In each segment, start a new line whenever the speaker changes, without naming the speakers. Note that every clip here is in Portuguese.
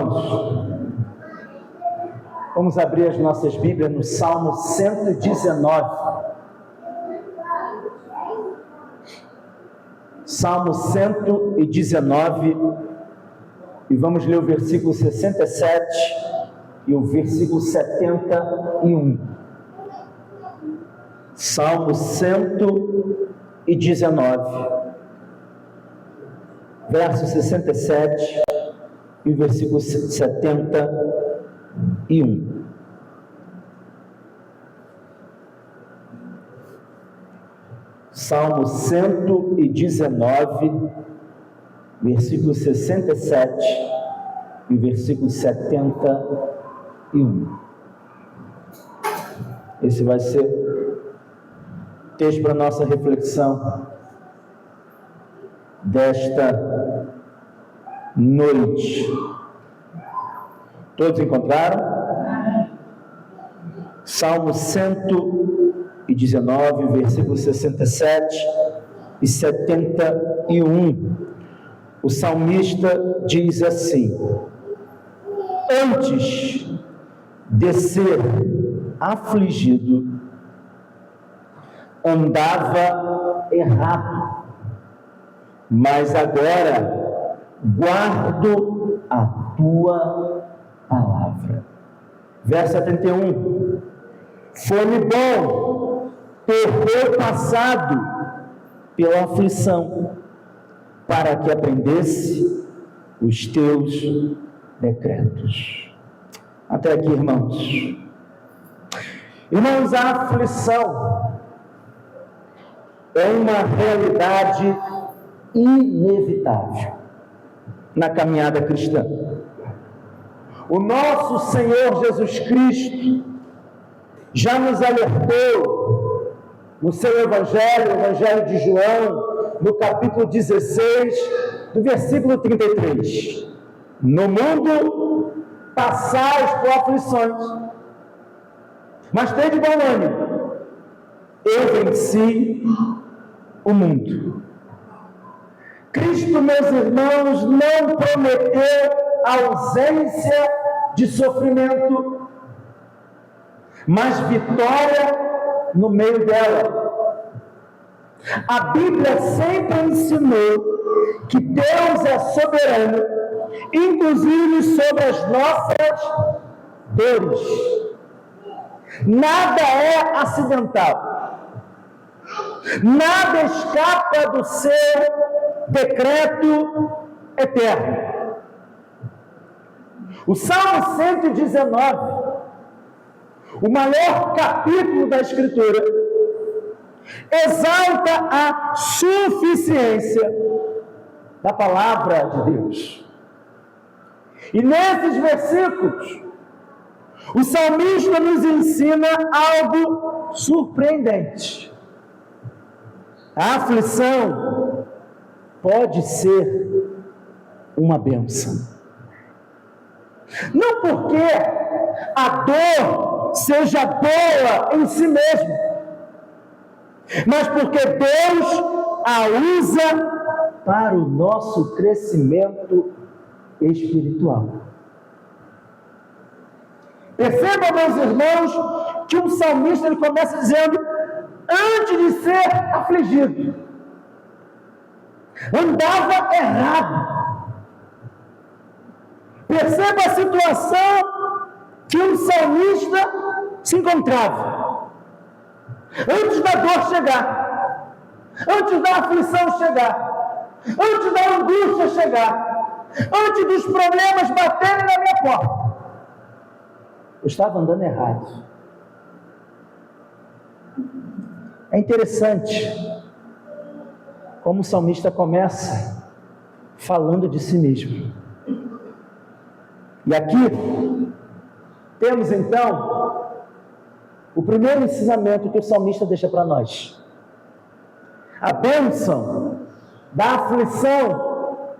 Irmãos, vamos abrir as nossas Bíblias no Salmo 119. Salmo 119, e vamos ler o versículo 67 e o versículo 71. Salmo 119, verso 67 e o versículo 71. Salmo 119, versículo 67 e versículo 71. Esse vai ser texto para nossa reflexão desta noite. Todos encontraram? Salmo 119, versículos 67 e 71. O salmista diz assim: antes de ser afligido, andava errado, mas agora guardo a tua palavra. Verso 71. Foi-me bom ter passado pela aflição, para que aprendesse os teus decretos. Até aqui, irmãos. Irmãos, a aflição é uma realidade inevitável na caminhada cristã. O nosso Senhor Jesus Cristo já nos alertou no seu Evangelho, o Evangelho de João, no capítulo 16, do versículo 33. No mundo passais por aflições, mas tende bom ânimo, eu venci o mundo. Cristo, meus irmãos, não prometeu ausência de sofrimento, mas vitória no meio dela. A Bíblia sempre ensinou que Deus é soberano, inclusive sobre as nossas dores. Nada é acidental, nada escapa do seu decreto eterno. O Salmo 119, o maior capítulo da Escritura, exalta a suficiência da palavra de Deus. E nesses versículos, o salmista nos ensina algo surpreendente. A aflição pode ser uma bênção. Não porque a dor seja boa em si mesma, mas porque Deus a usa para o nosso crescimento espiritual. Perceba, meus irmãos, que um salmista ele começa dizendo: antes de ser afligido, andava errado. Perceba a situação que um salmista se encontrava. Antes da dor chegar, antes da aflição chegar, antes da angústia chegar, antes dos problemas baterem na minha porta, eu estava andando errado. É interessante como o salmista começa falando de si mesmo. E aqui temos então o primeiro ensinamento que o salmista deixa para nós. A bênção da aflição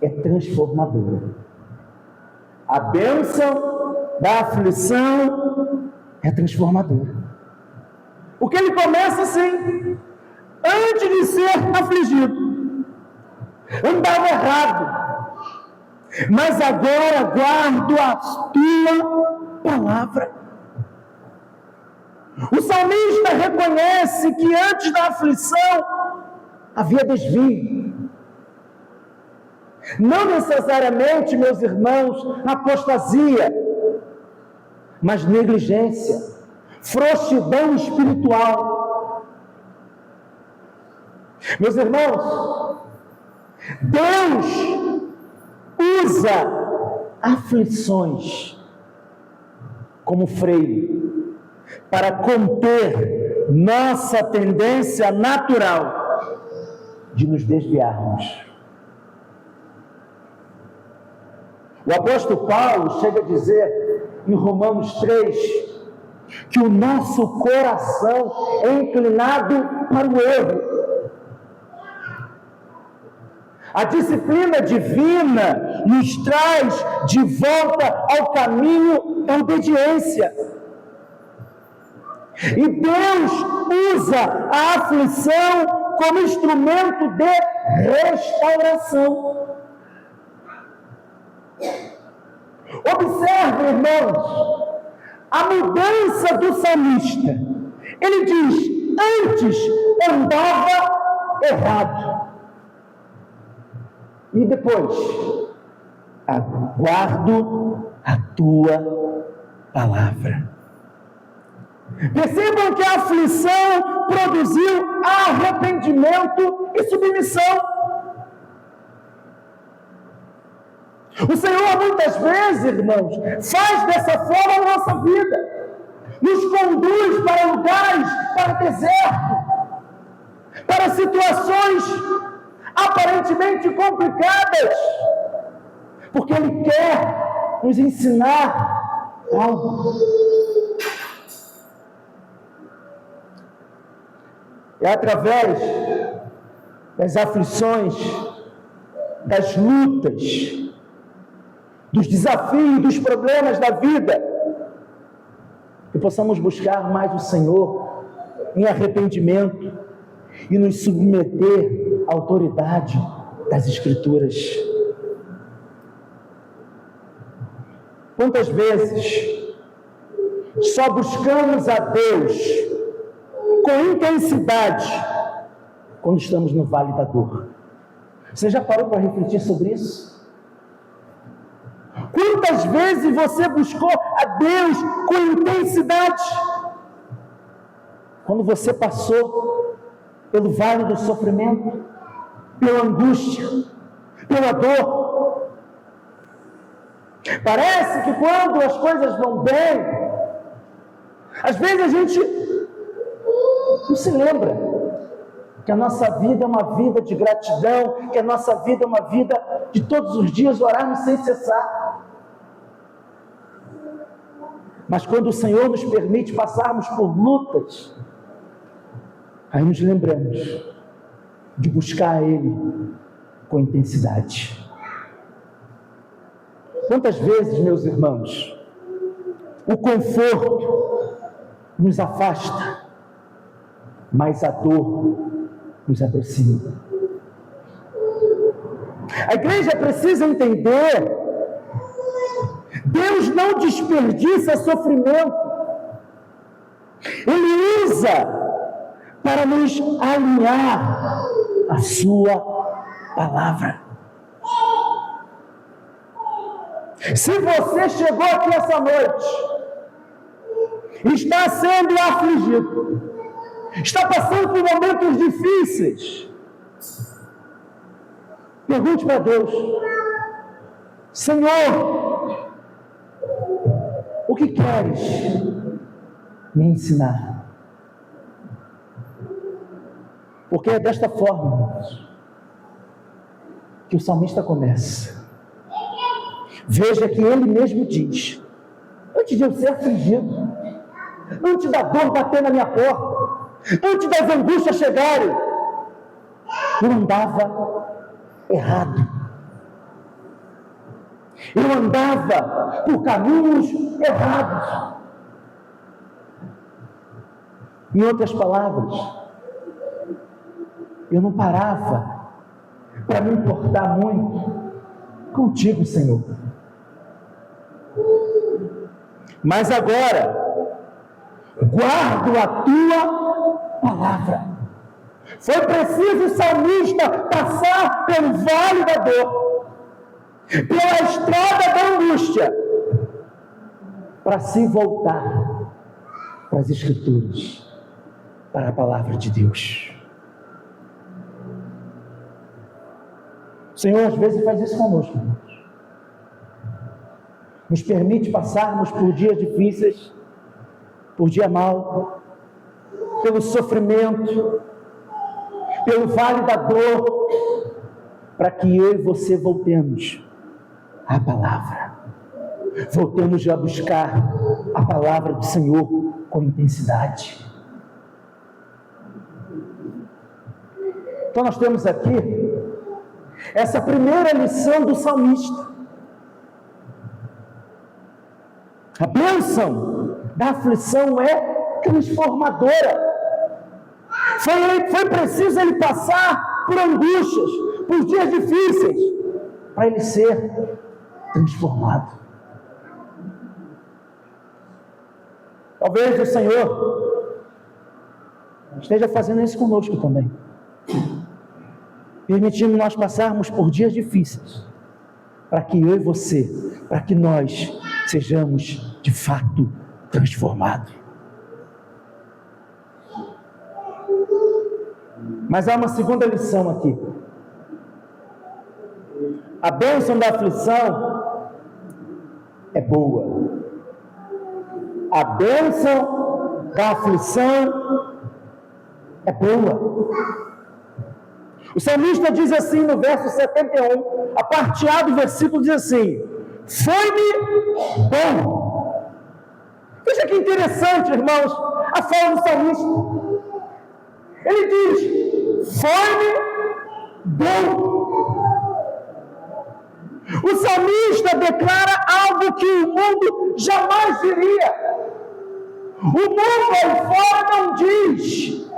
é transformadora. A bênção da aflição é transformadora. Porque ele começa assim: antes de ser afligido, andava errado, mas agora guardo a tua palavra. O salmista reconhece que antes da aflição havia desvio. Não necessariamente, meus irmãos, apostasia, mas negligência, frouxidão espiritual. Meus irmãos, Deus usa aflições como freio para conter nossa tendência natural de nos desviarmos. O apóstolo Paulo chega a dizer em Romanos 3 que o nosso coração é inclinado para o erro. A disciplina divina nos traz de volta ao caminho da obediência. E Deus usa a aflição como instrumento de restauração. Observe, irmãos, a mudança do salmista. Ele diz: antes andava errado. E depois, aguardo a tua palavra. Percebam que a aflição produziu arrependimento e submissão. O Senhor muitas vezes, irmãos, faz dessa forma a nossa vida. Nos conduz para lugares, para deserto, para situações aparentemente complicadas, porque Ele quer nos ensinar algo. É através das aflições, das lutas, dos desafios, dos problemas da vida, que possamos buscar mais o Senhor em arrependimento e nos submeter à autoridade das Escrituras. Quantas vezes só buscamos a Deus com intensidade quando estamos no vale da dor? Você já parou para refletir sobre isso? Quantas vezes você buscou a Deus com intensidade quando você passou pelo vale do sofrimento, pela angústia, pela dor? Parece que quando as coisas vão bem, às vezes a gente não se lembra que a nossa vida é uma vida de gratidão, que a nossa vida é uma vida de todos os dias orarmos sem cessar. Mas quando o Senhor nos permite passarmos por lutas, aí nos lembramos de buscar a Ele com intensidade. Quantas vezes, meus irmãos, o conforto nos afasta, mas a dor nos aproxima. A igreja precisa entender: Deus não desperdiça sofrimento. Ele usa para nos alinhar à sua palavra. Se você chegou aqui essa noite, está sendo afligido, está passando por momentos difíceis, pergunte para Deus: Senhor, o que queres me ensinar? Porque é desta forma, irmãos, que o salmista começa. Veja que ele mesmo diz: antes de eu ser afligido, antes da dor bater na minha porta, antes das angústias chegarem, eu andava errado. Eu andava por caminhos errados. Em outras palavras, eu não parava para me importar muito contigo, Senhor. Mas agora, guardo a tua palavra. Foi preciso o salmista passar pelo vale da dor, pela estrada da angústia, para se voltar para as Escrituras, para a palavra de Deus. O Senhor às vezes faz isso conosco, irmãos. Nos permite passarmos por dias difíceis, por dia mau, pelo sofrimento, pelo vale da dor, para que eu e você voltemos à palavra. Voltemos a buscar a palavra do Senhor com intensidade. Então nós temos aqui essa primeira lição do salmista. A bênção da aflição é transformadora. Foi preciso ele passar por angústias, por dias difíceis, para ele ser transformado. Talvez o Senhor esteja fazendo isso conosco também, permitindo nós passarmos por dias difíceis, para que eu e você, para que nós sejamos de fato transformados. Mas há uma segunda lição aqui. A bênção da aflição é boa. A bênção da aflição é boa. O salmista diz assim no verso 71, a parte A do versículo diz assim: foi-me bom. Veja que interessante, irmãos, a fala do salmista. Ele diz: foi-me bom. O salmista declara algo que o mundo jamais diria. O mundo aí fora não diz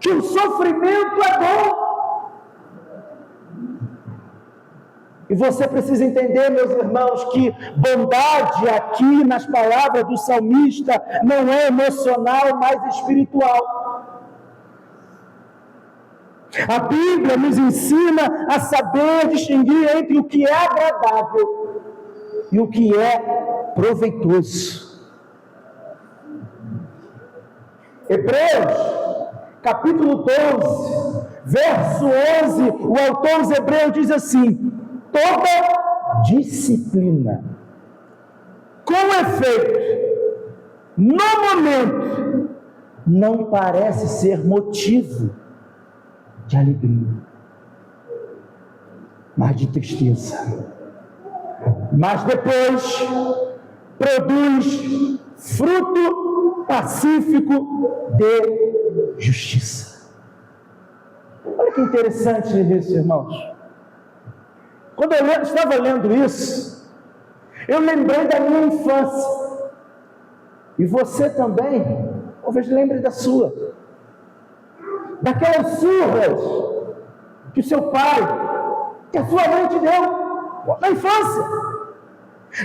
que o sofrimento é bom. E você precisa entender, meus irmãos, que bondade aqui nas palavras do salmista não é emocional, mas espiritual. A Bíblia nos ensina a saber distinguir entre o que é agradável e o que é proveitoso. Hebreus, capítulo 12, verso 11, o autor dos Hebreus diz assim: toda disciplina, com efeito, no momento, não parece ser motivo de alegria, mas de tristeza. Mas depois produz fruto pacífico de justiça. Olha que interessante isso, irmãos. Quando eu estava lendo isso, eu lembrei da minha infância. E você também, talvez lembre da sua. Daquelas surras que o seu pai, que a sua mãe te deu na infância,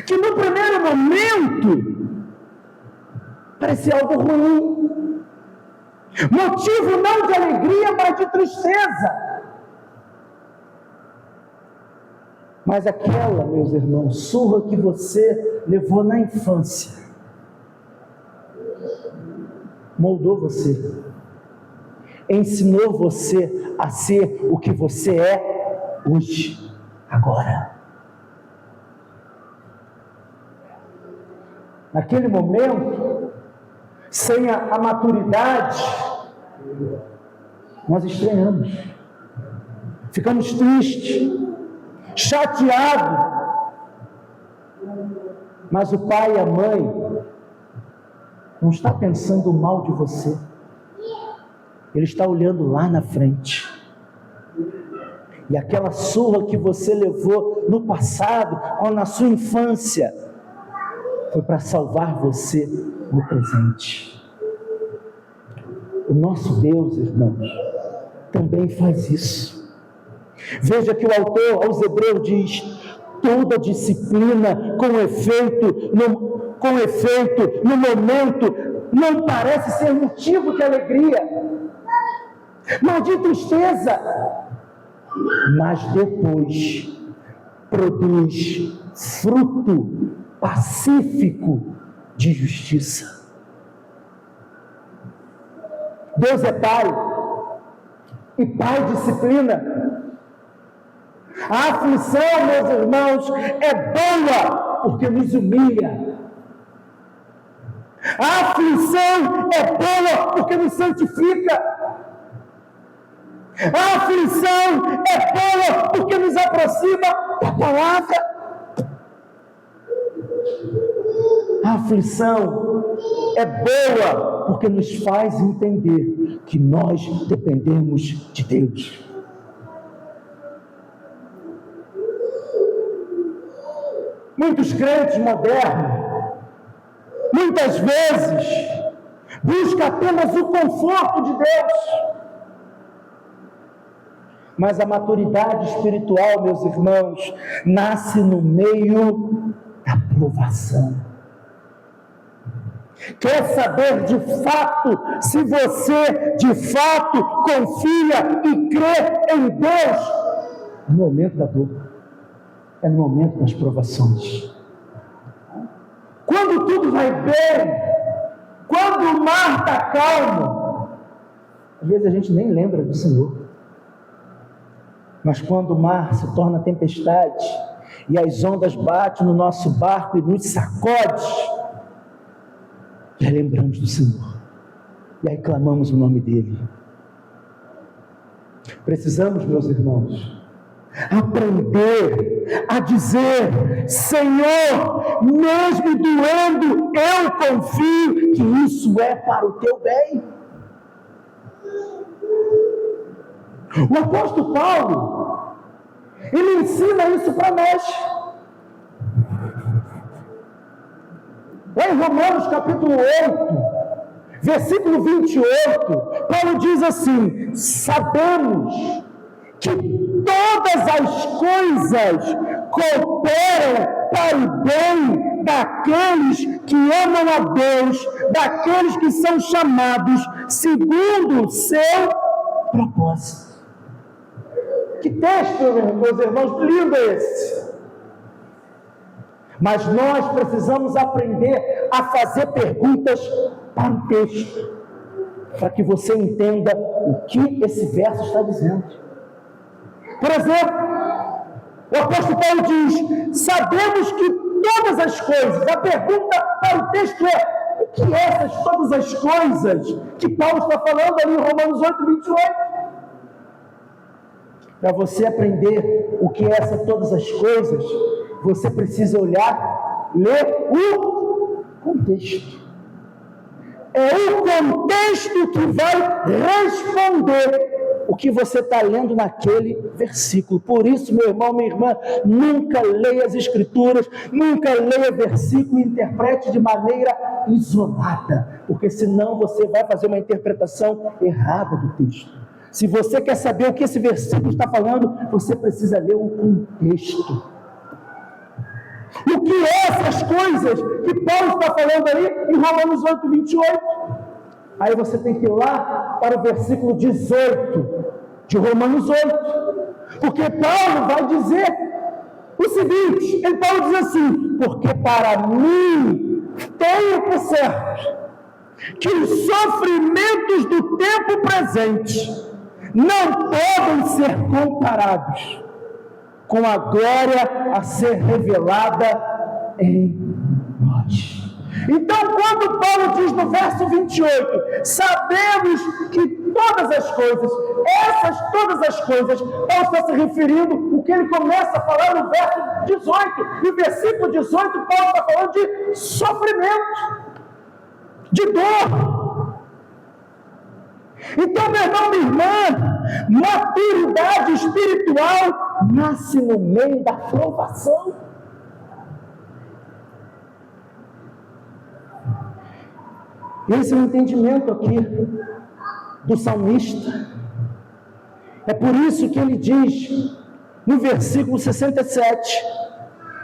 que no primeiro momento parecia algo ruim, motivo não de alegria, mas de tristeza. Mas aquela, meus irmãos, surra que você levou na infância, moldou você, ensinou você a ser o que você é hoje, agora. Naquele momento, sem a maturidade, nós estranhamos, ficamos tristes, chateados. Mas o pai e a mãe não está pensando mal de você. Ele está olhando lá na frente. E aquela surra que você levou no passado, ou na sua infância, foi para salvar você no presente. O nosso Deus, irmãos, também faz isso. Veja que o autor aos Hebreus diz: toda disciplina com efeito no momento não parece ser motivo de alegria, mas de tristeza, mas depois produz fruto pacífico de justiça. Deus é Pai, e Pai disciplina. A aflição, meus irmãos, é boa porque nos humilha. A aflição é boa porque nos santifica. A aflição é boa porque nos aproxima da palavra. A aflição é boa porque nos faz entender que nós dependemos de Deus. Muitos crentes modernos, muitas vezes, buscam apenas o conforto de Deus. Mas a maturidade espiritual, meus irmãos, nasce no meio da provação. Quer saber de fato se você de fato confia e crê em Deus? No momento da dor, é no momento das provações. Quando tudo vai bem, quando o mar está calmo, às vezes a gente nem lembra do Senhor. Mas quando o mar se torna tempestade e as ondas batem no nosso barco e nos sacode, já lembramos do Senhor e aí clamamos o nome dele. Precisamos, meus irmãos, aprender a dizer: Senhor, mesmo doendo, eu confio que isso é para o teu bem. O apóstolo Paulo, ele ensina isso para nós. Lá em Romanos capítulo 8, versículo 28, Paulo diz assim: sabemos que todas as coisas cooperam para o bem daqueles que amam a Deus, daqueles que são chamados segundo o seu propósito. Que texto, meus irmãos, lindo esse! Mas nós precisamos aprender a fazer perguntas para o texto, para que você entenda o que esse verso está dizendo. Por exemplo, o apóstolo Paulo diz: sabemos que todas as coisas, a pergunta para o texto é: o que é essas todas as coisas que Paulo está falando ali em Romanos 8, 28? Para você aprender o que é essas todas as coisas, você precisa olhar, ler o contexto. É o contexto que vai responder o que você está lendo naquele versículo. Por isso, meu irmão, minha irmã, nunca leia as Escrituras, nunca leia versículo e interprete de maneira isolada, porque senão você vai fazer uma interpretação errada do texto. Se você quer saber o que esse versículo está falando, você precisa ler o contexto. O que é essas coisas que Paulo está falando aí em Romanos 8, 28? Aí você tem que ir lá para o versículo 18 de Romanos 8, porque Paulo vai dizer o seguinte: Paulo diz assim: porque para mim tenho por certo que os sofrimentos do tempo presente não podem ser comparados com a glória a ser revelada em nós. Então, quando Paulo diz no verso 28, sabemos que todas as coisas, essas todas as coisas, Paulo está se referindo o que ele começa a falar no verso 18. No versículo 18, Paulo está falando de sofrimento, de dor. Então, meu irmão, minha irmã, maturidade espiritual nasce no meio da provação. Esse é o entendimento aqui do salmista. É por isso que ele diz no versículo 67: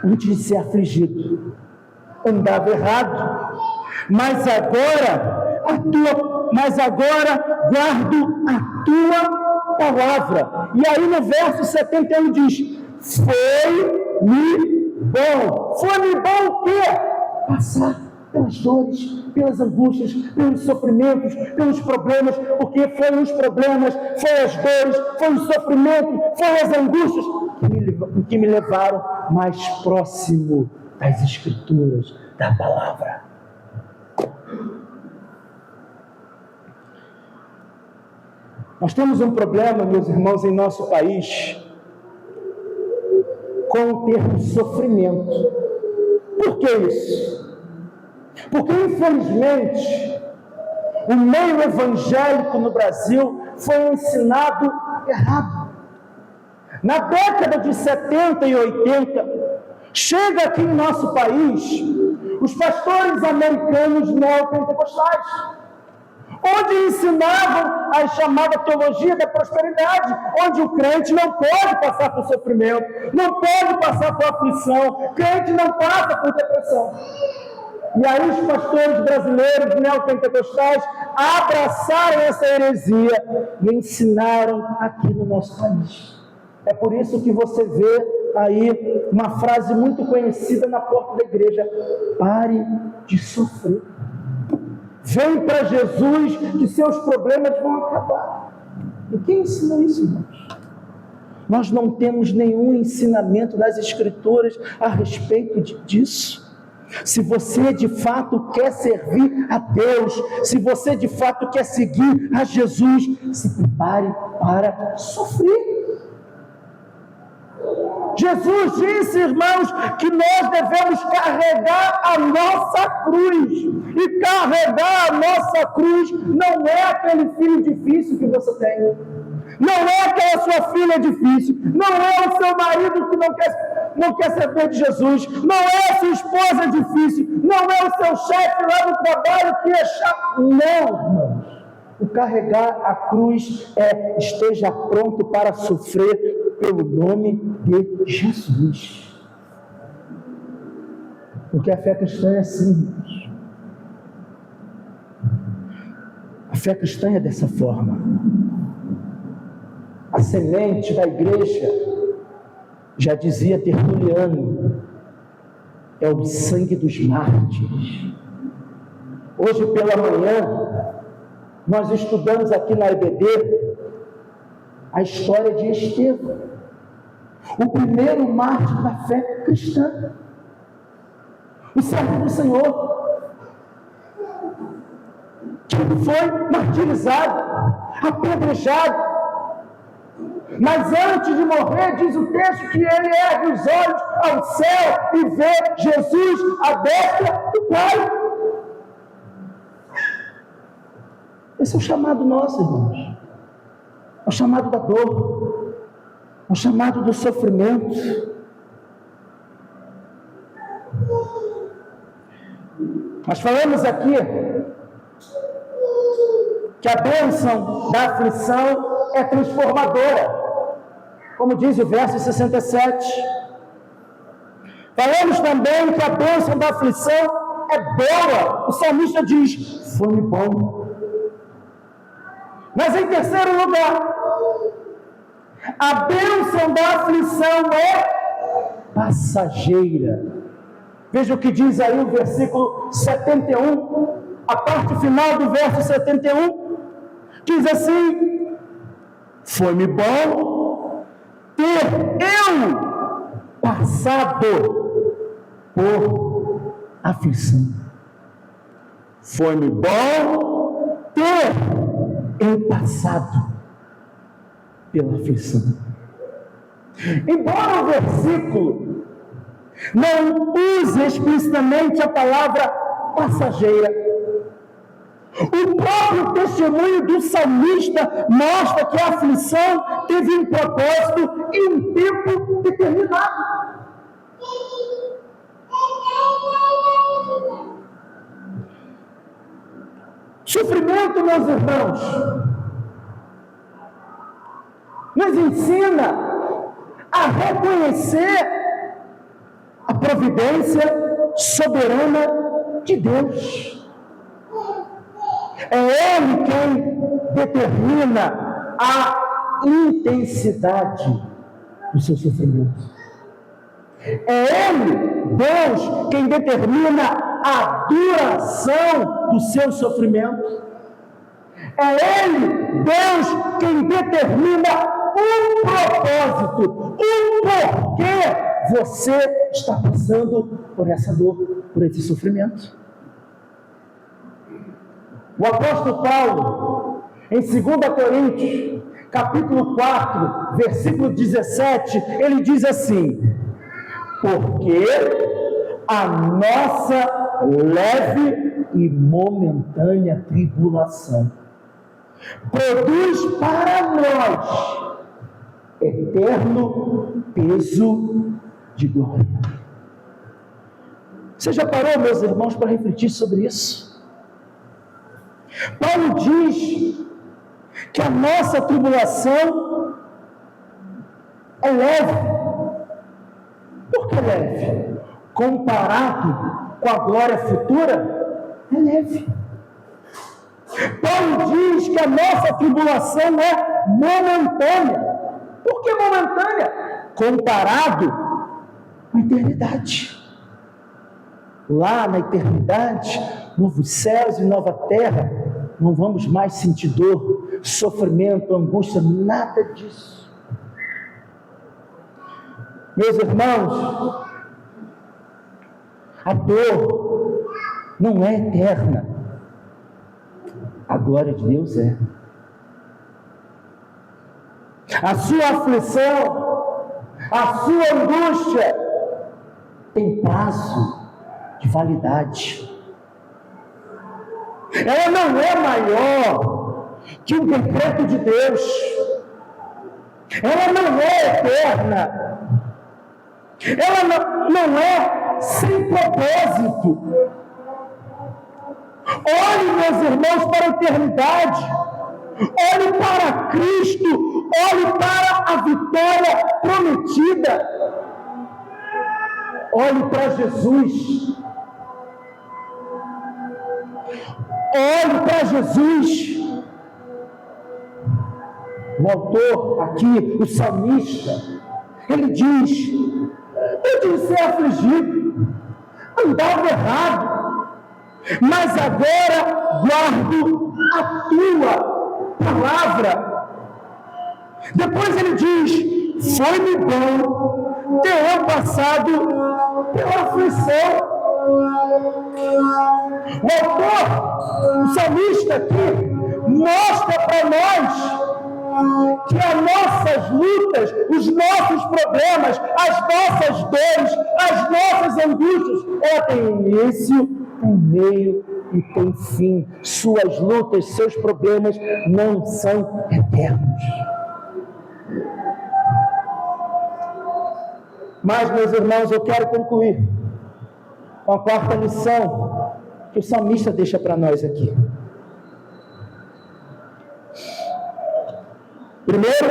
antes de ser afligido, andava errado, mas agora guardo a tua palavra. E aí no verso 71 diz: foi-me bom. Foi-me bom o quê? Passar pelas dores, pelas angústias, pelos sofrimentos, pelos problemas, porque foram os problemas, foram as dores, foi o sofrimento, foram as angústias que me levaram mais próximo das Escrituras, da palavra. Nós temos um problema, meus irmãos, em nosso país, com o termo sofrimento. Por que isso? Porque, infelizmente, o meio evangélico no Brasil foi ensinado errado. Na década de 70 e 80, chega aqui em nosso país os pastores americanos neopentecostais, onde ensinavam a chamada teologia da prosperidade, onde o crente não pode passar por sofrimento, não pode passar por aflição, crente não passa por depressão. E aí os pastores brasileiros neopentecostais abraçaram essa heresia e ensinaram aqui no nosso país. É por isso que você vê aí uma frase muito conhecida na porta da igreja: pare de sofrer. Vem para Jesus que seus problemas vão acabar. E quem ensinou isso, irmãos? Nós não temos nenhum ensinamento das Escrituras a respeito disso. Se você de fato quer servir a Deus, se você de fato quer seguir a Jesus, se prepare para sofrer. Jesus disse, irmãos, que nós devemos carregar a nossa cruz. E carregar a nossa cruz não é aquele filho difícil que você tem. Não é aquela sua filha difícil. Não é o seu marido que não quer saber de Jesus. Não é a sua esposa difícil. Não é o seu chefe lá no trabalho que é chato. Não, irmãos. O carregar a cruz é: esteja pronto para sofrer pelo nome de Jesus. Porque a fé cristã é assim, irmãos. A fé cristã é dessa forma. A semente da igreja, já dizia Tertuliano, é o sangue dos mártires. Hoje pela manhã, nós estudamos aqui na EBD a história de Estevão, o primeiro mártir da fé cristã, o servo do Senhor, que foi martirizado, apedrejado, mas antes de morrer, diz o texto que ele ergue os olhos ao céu e vê Jesus à destra do Pai. Esse é o chamado nosso, irmãos. É o chamado da dor, é o chamado do sofrimento. Nós falamos aqui que a bênção da aflição é transformadora, como diz o verso 67. Falamos também que a bênção da aflição é boa. O salmista diz: foi-me bom. Mas em terceiro lugar, a bênção da aflição é passageira. Veja o que diz aí o versículo 71, a parte final do verso 71, diz assim: foi-me bom ter eu passado por aflição. Foi-me bom ter eu passado pela aflição. Embora o versículo não use explicitamente a palavra passageira, o próprio testemunho do salmista mostra que a aflição teve um propósito e um tempo determinado. Sofrimento, meus irmãos, nos ensina a reconhecer a providência soberana de Deus. É Ele quem determina a intensidade do seu sofrimento. É Ele, Deus, quem determina a duração do seu sofrimento. É Ele, Deus, quem determina um propósito, um porquê você está passando por essa dor, por esse sofrimento. O apóstolo Paulo, em 2 Coríntios, capítulo 4, versículo 17, ele diz assim: porque a nossa leve e momentânea tribulação produz para nós eterno peso de glória. Você já parou, meus irmãos, para refletir sobre isso? Paulo diz que a nossa tribulação é leve. Por que leve? Comparado com a glória futura, é leve. Paulo diz que a nossa tribulação é momentânea. Por que momentânea? Comparado com a eternidade. Lá na eternidade, novos céus e nova terra, não vamos mais sentir dor, sofrimento, angústia, nada disso. Meus irmãos, a dor não é eterna. A glória de Deus é. A sua aflição, a sua angústia tem prazo de validade. Ela não é maior que um decreto de Deus. Ela não é eterna. Ela não é sem propósito. Olhe, meus irmãos, para a eternidade. Olhe para Cristo. Olhe para a vitória prometida. Olhe para Jesus. Olhe para Jesus. O autor aqui, o salmista, ele diz: eu de ser afligido, andava errado, mas agora guardo a tua palavra. Depois ele diz: foi-me bom ter eu passado pela aflição. O autor, o salmista aqui, mostra para nós que as nossas lutas, os nossos problemas, as nossas dores, as nossas angústias, ela tem início, tem meio e tem fim. Suas lutas, seus problemas não são eternos. Mas, meus irmãos, eu quero concluir com a quarta lição que o salmista deixa para nós aqui. Primeiro,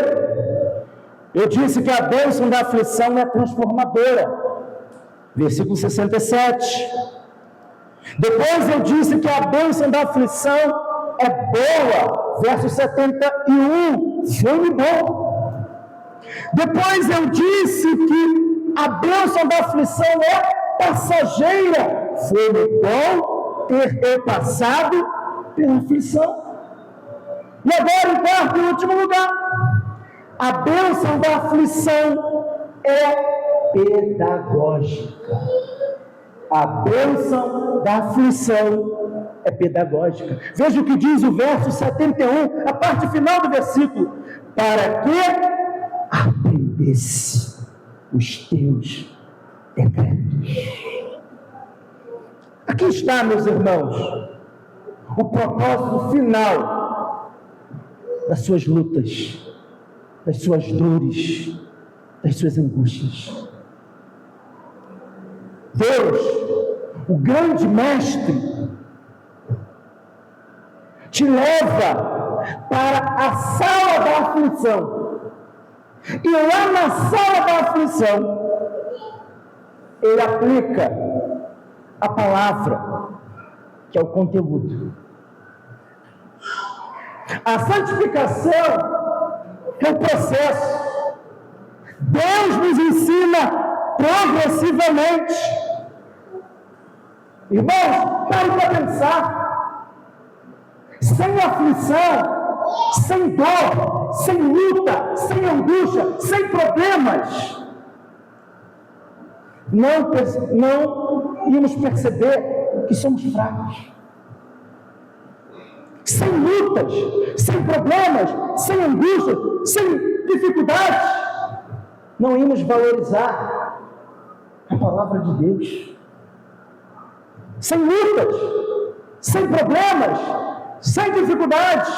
eu disse que a bênção da aflição é transformadora. Versículo 67. Depois eu disse que a bênção da aflição é boa. Verso 71. Foi bom. Depois eu disse que a bênção da aflição é passageira. Foi bom ter eu passado pela aflição. E agora, em quarto e último lugar, a bênção da aflição é pedagógica. A bênção da aflição é pedagógica. Veja o que diz o verso 71, a parte final do versículo: para que aprendesse os teus decretos. Aqui está, meus irmãos, o propósito final das suas lutas, das suas dores, das suas angústias. Deus, o grande mestre, te leva para a sala da aflição. E lá na sala da aflição, ele aplica a palavra, que é o conteúdo. A santificação é o processo. Deus nos ensina progressivamente. Irmãos, pare para pensar. Sem aflição, sem dor, sem luta, sem angústia, sem problemas, não íamos perceber que somos fracos. Sem lutas, sem problemas, sem angústia, sem dificuldades, não íamos valorizar a palavra de Deus. Sem lutas, sem problemas, sem dificuldades,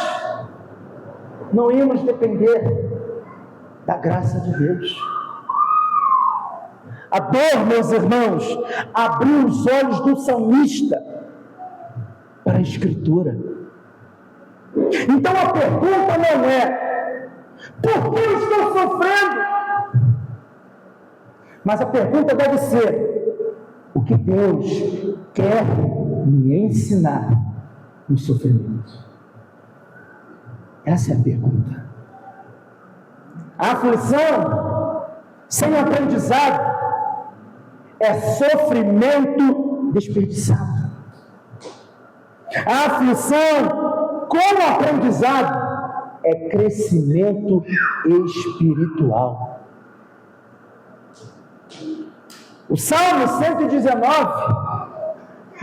não íamos depender da graça de Deus. A dor, meus irmãos, abriu os olhos do salmista para a Escritura. Então a pergunta não é: por que eu estou sofrendo? Mas a pergunta deve ser: o que Deus quer me ensinar no sofrimento? Essa é a pergunta. A aflição sem aprendizado é sofrimento desperdiçado. A aflição como aprendizado é crescimento espiritual. O Salmo 119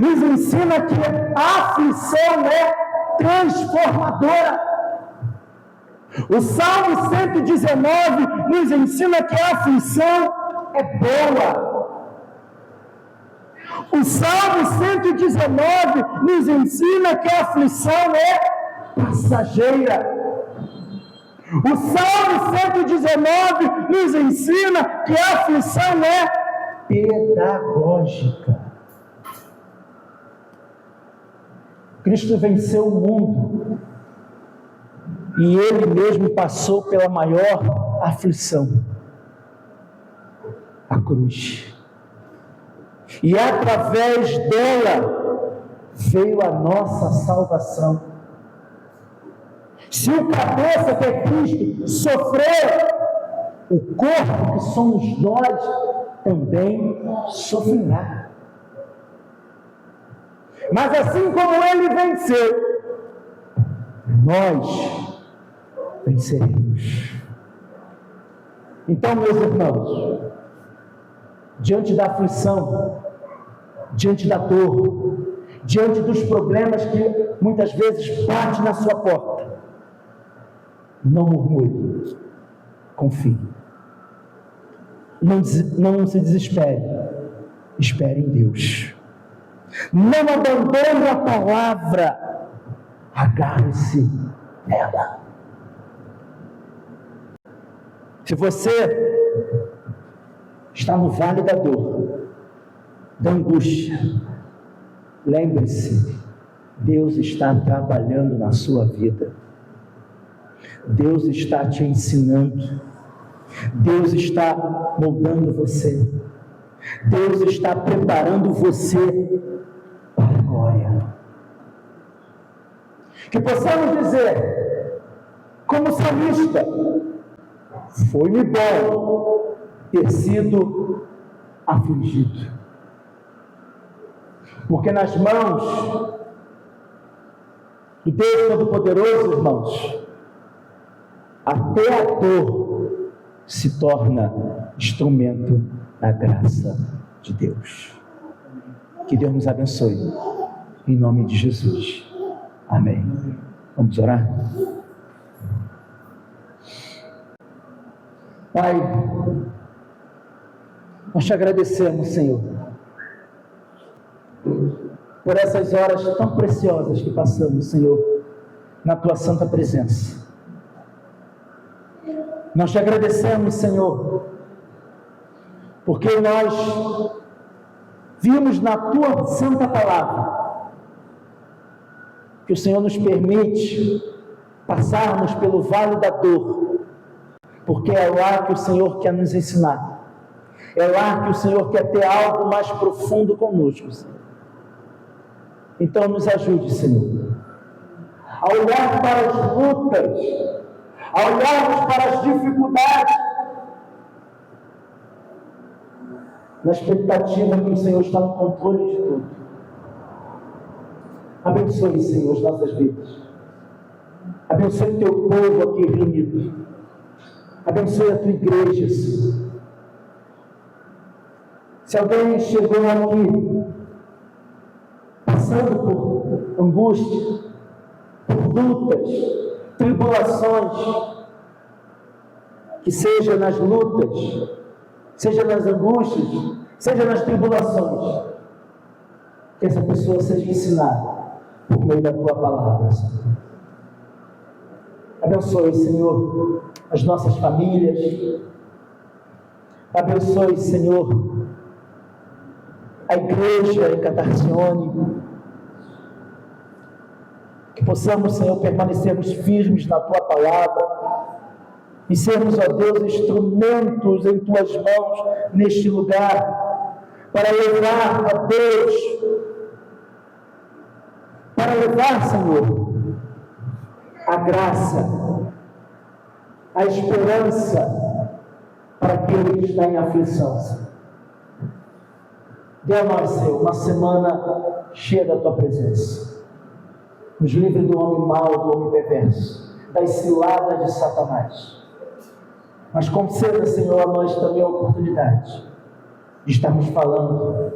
nos ensina que a aflição é transformadora. O Salmo 119 nos ensina que a aflição é boa. O Salmo 119 nos ensina que a aflição é passageira. O Salmo 119 nos ensina que a aflição é pedagógica. Cristo venceu o mundo e Ele mesmo passou pela maior aflição, a cruz. E através dela veio a nossa salvação. Se o cabeça que é Cristo sofreu, o corpo que somos nós também sofrerá. Mas assim como Ele venceu, nós venceremos. Então, meus irmãos, diante da aflição, diante da dor, diante dos problemas que muitas vezes batem na sua porta, não murmure, confie. Não se desespere, espere em Deus. Não abandone a palavra, agarre-se nela. Se você está no vale da dor, da angústia, lembre-se, Deus está trabalhando na sua vida. Deus está te ensinando. Deus está moldando você. Deus está preparando você para a glória. Que possamos dizer, como salmista, foi-me bom ter sido afligido, porque nas mãos do Deus Todo-Poderoso, irmãos, até a dor se torna instrumento da graça de Deus. Que Deus nos abençoe, em nome de Jesus, amém. Vamos orar? Pai, nós te agradecemos, Senhor, por essas horas tão preciosas que passamos, Senhor, na tua santa presença. Nós te agradecemos, Senhor, porque nós vimos na tua santa palavra que o Senhor nos permite passarmos pelo vale da dor, porque é lá que o Senhor quer nos ensinar. É lá que o Senhor quer ter algo mais profundo conosco, Senhor. Então nos ajude, Senhor, a olhar para as lutas, a olharmos para as dificuldades, na expectativa que o Senhor está no controle de tudo. Abençoe, Senhor, as nossas vidas. Abençoe o teu povo aqui reunido. Abençoe a tua igreja, Senhor. Se alguém chegou aqui passando por angústia, por lutas, tribulações, que seja nas lutas, seja nas angústias, seja nas tribulações, que essa pessoa seja ensinada por meio da tua palavra, Senhor. Abençoe, Senhor, as nossas famílias. Abençoe, Senhor, a igreja em Catarcione. Que possamos, Senhor, permanecermos firmes na tua palavra e sermos, ó Deus, instrumentos em tuas mãos neste lugar, para levar, ó Deus, Senhor, a graça, a esperança para aquele que está em aflição, Senhor. Dê a nós, Senhor, uma semana cheia da tua presença. Nos livre do homem mau, do homem perverso, das ciladas de Satanás. Mas conceda, Senhor, a nós também a oportunidade de estarmos falando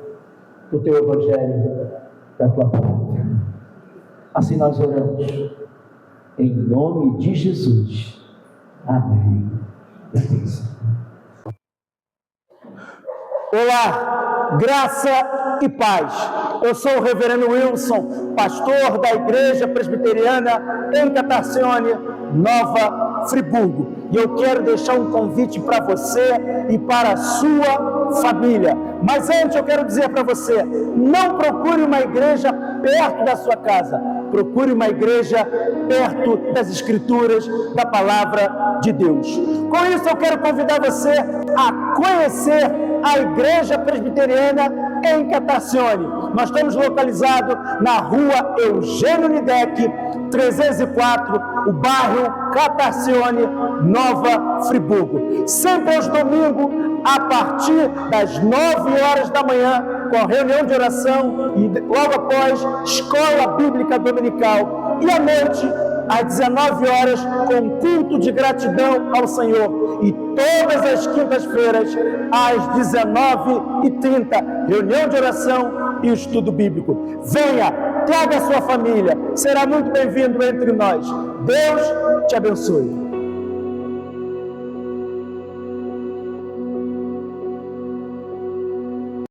do teu evangelho, da tua palavra. Assim nós oramos, em nome de Jesus. Amém. Olá, graça e paz. Eu sou o reverendo Wilson, pastor da Igreja Presbiteriana em Catarcione, Nova Friburgo. E eu quero deixar um convite para você e para a sua família. Mas antes eu quero dizer para você, não procure uma igreja perto da sua casa. Procure uma igreja perto das Escrituras, da Palavra de Deus. Com isso eu quero convidar você a conhecer a Igreja Presbiteriana em Catarcione. Nós estamos localizados na rua Eugênio Nidec, 304, o bairro Catarcione, Nova Friburgo. Sempre aos domingos, a partir das 9 horas da manhã, com reunião de oração e logo após, escola bíblica dominical. E à noite, às 19 horas, com culto de gratidão ao Senhor. E todas as quintas-feiras, às 19h30, reunião de oração e estudo bíblico. Venha, traga a sua família, será muito bem-vindo entre nós. Deus te abençoe.